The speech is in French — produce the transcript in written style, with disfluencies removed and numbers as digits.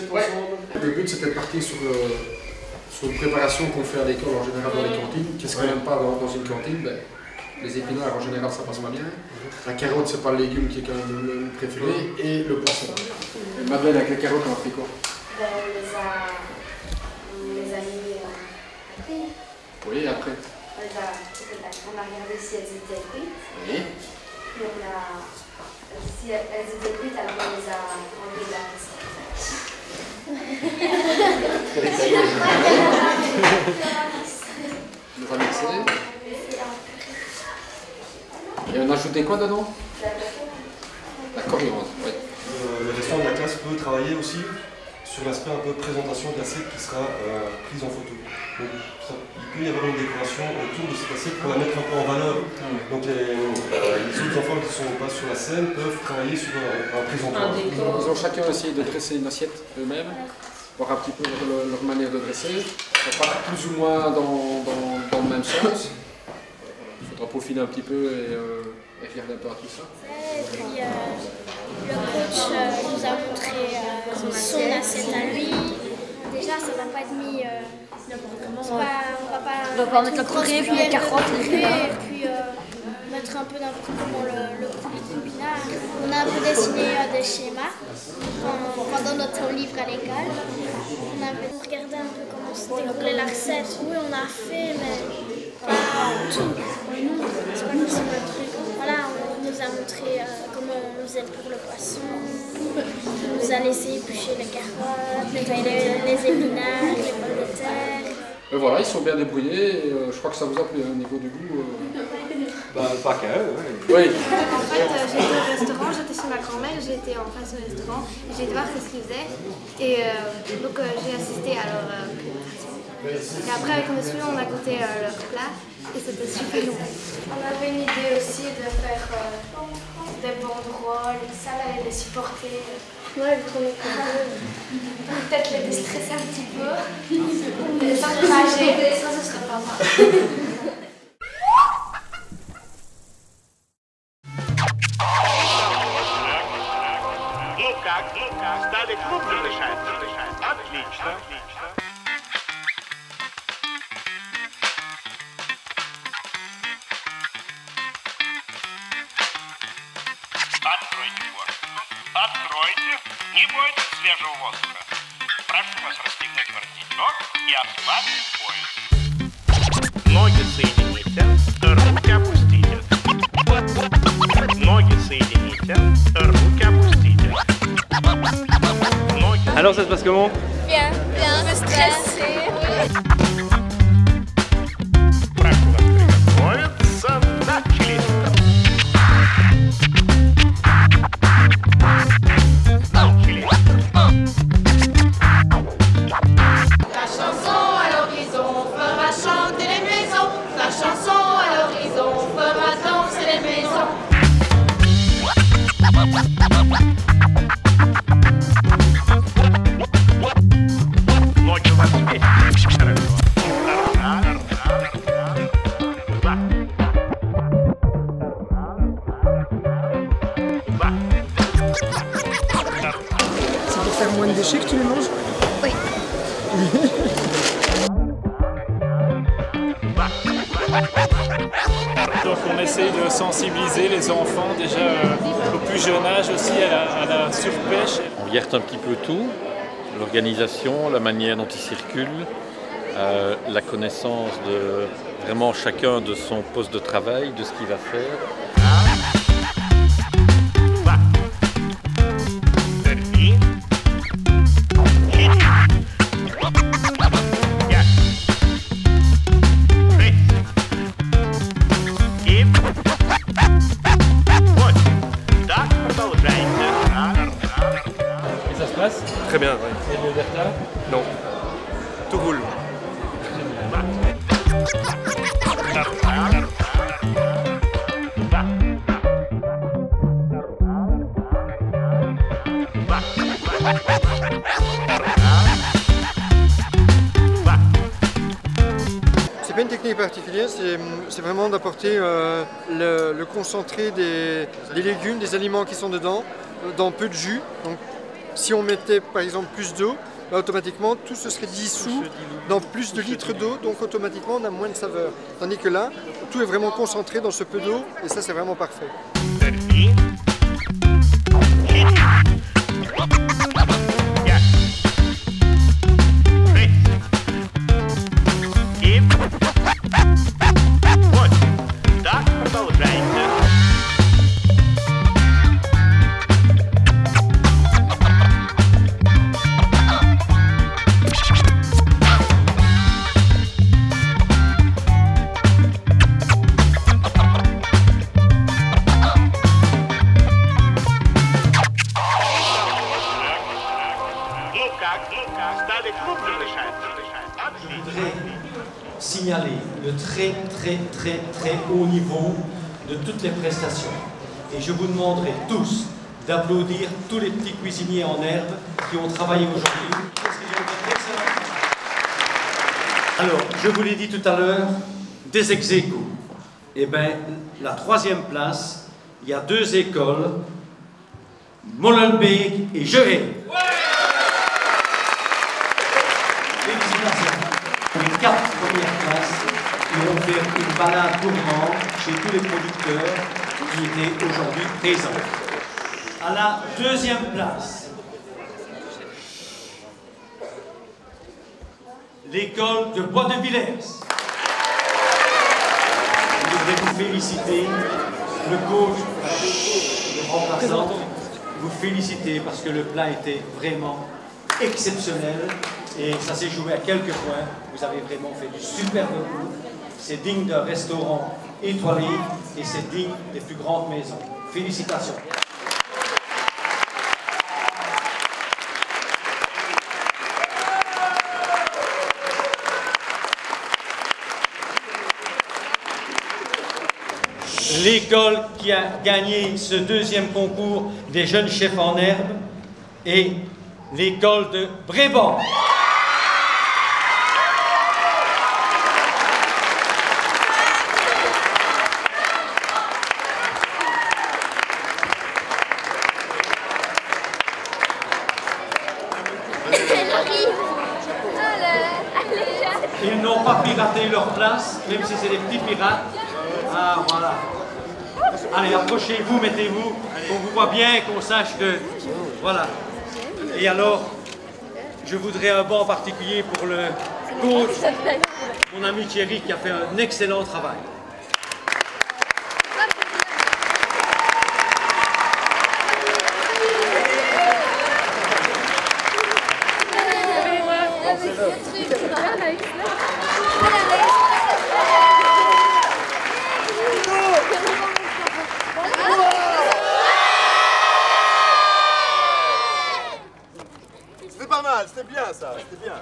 recettes ensemble. Le but c'était de partir sur une préparation qu'on fait à l'école en général dans les cantines. Qu'est-ce qu'on n'aime pas dans une cantine? Les épinards en général ça passe pas bien. La carotte c'est pas le légume qui est quand même le préféré. Et le poisson. Et Madeleine avec la carotte on a fait quoi? On les a mis après. Oui, après. On a regardé si elles étaient cuites. Oui. Et si elles étaient cuites, alors on les a enlevées de la recette. On va mixer. Et on a ajouté quoi dedans? La coriandre, oui. Le restant de la classe peut travailler aussi sur l'aspect un peu présentation de l'assiette qui sera prise en photo. Donc, il peut y avoir une décoration autour de cette assiette pour la mettre un peu en valeur. Donc les autres enfants qui ne sont pas sur la scène peuvent travailler sur un présentoir. Ils ont chacun essayé de dresser une assiette eux-mêmes, voir un petit peu leur manière de dresser. Ça part plus ou moins dans le même sens. Il faudra peaufiner un petit peu et regarder un peu à tout ça. Et puis le coach nous a montré son assiette à lui. Déjà, ça ne va pas être mis n'importe comment. On va pas mettre le purée, puis les carottes, et puis mettre un peu n'importe comment le épinard. On a un peu dessiné des schémas pendant notre livre à l'école. On a regardé un peu comment se déroulait la recette. Oui, on a fait, mais pas tout. C'est pas possible le truc. Voilà, on nous a montré comment on faisait pour le poisson. On nous a laissé éplucher les carottes, les épinards, les pommes de terre. Voilà, ils sont bien débrouillés et je crois que ça vous a plu au niveau du goût. Pas qu'à eux, oui. Oui. En fait, j'étais au restaurant, j'étais chez ma grand-mère, j'étais en face au restaurant, j'ai été voir ce qu'ils faisaient et donc j'ai assisté à leur préparation. Et après avec monsieur on a goûté leur plat et c'était super bon. On avait une idée aussi de faire des banderoles, ça là, et les supporter. Ouais, vu qu'on est Peut-être les déstresser un petit peu, les encourager, ça ce serait pas mal. Стали крупно решать. Отлично. Откройте форточку. Откройте. Не бойтесь свежего воздуха. Прошу вас расстегнуть воротничок и ослабить пояс. Ноги соедините, руки опустите. Ноги соедините, руки опустите. Alors ça se passe comment? Bien, un peu stressé. Прошу вас приготовиться. Начали. Начали. La chanson à l'horizon fera chanter les maisons. La chanson à l'horizon fera danser les maisons. Ноги у вас вместе. Хорошо. C'est pour faire moins de déchets que tu les manges? Oui. Donc on essaye de sensibiliser les enfants déjà au plus jeune âge aussi à la surpêche. On regarde un petit peu tout, l'organisation, la manière dont ils circulent, la connaissance de vraiment chacun de son poste de travail, de ce qu'il va faire. Et ça se passe? Très bien, oui. Et le Bertha? Non. Tout roule. C'est pas une technique particulière, c'est vraiment d'apporter le concentré des légumes, des aliments qui sont dedans, dans peu de jus. Donc Si on mettait par exemple plus d'eau, bah, automatiquement tout se serait dissous dans plus de litres d'eau, donc automatiquement on a moins de saveur. Tandis que là, tout est vraiment concentré dans ce peu d'eau et ça c'est vraiment parfait. Je voudrais signaler le très haut niveau de toutes les prestations. Et je vous demanderai tous d'applaudir tous les petits cuisiniers en herbe qui ont travaillé aujourd'hui. Alors, je vous l'ai dit tout à l'heure, des ex-aequo. Eh bien, la 3e place, il y a 2 écoles, Molenbeek et Jehay. Les 4 premières places qui vont faire une balade gourmande chez tous les producteurs qui étaient aujourd'hui présents. À la 2e place, l'école de Bois de Villers. Je voudrais vous féliciter, le coach, le remplaçant, vous féliciter parce que le plat était vraiment exceptionnel et ça s'est joué à quelques points. Vous avez vraiment fait du superbe goût. C'est digne d'un restaurant étoilé et c'est digne des plus grandes maisons. Félicitations. L'école qui a gagné ce 2e concours des jeunes chefs en herbe est l'école de Bréban. Ils n'ont pas piraté leur place, même si c'est des petits pirates. Ah, voilà. Allez, approchez-vous, mettez-vous, qu'on vous voit bien, qu'on sache que... Voilà. Et alors, je voudrais un banc particulier pour le coach, mon ami Thierry, qui a fait un excellent travail. C'était pas mal, c'était bien ça, c'était bien.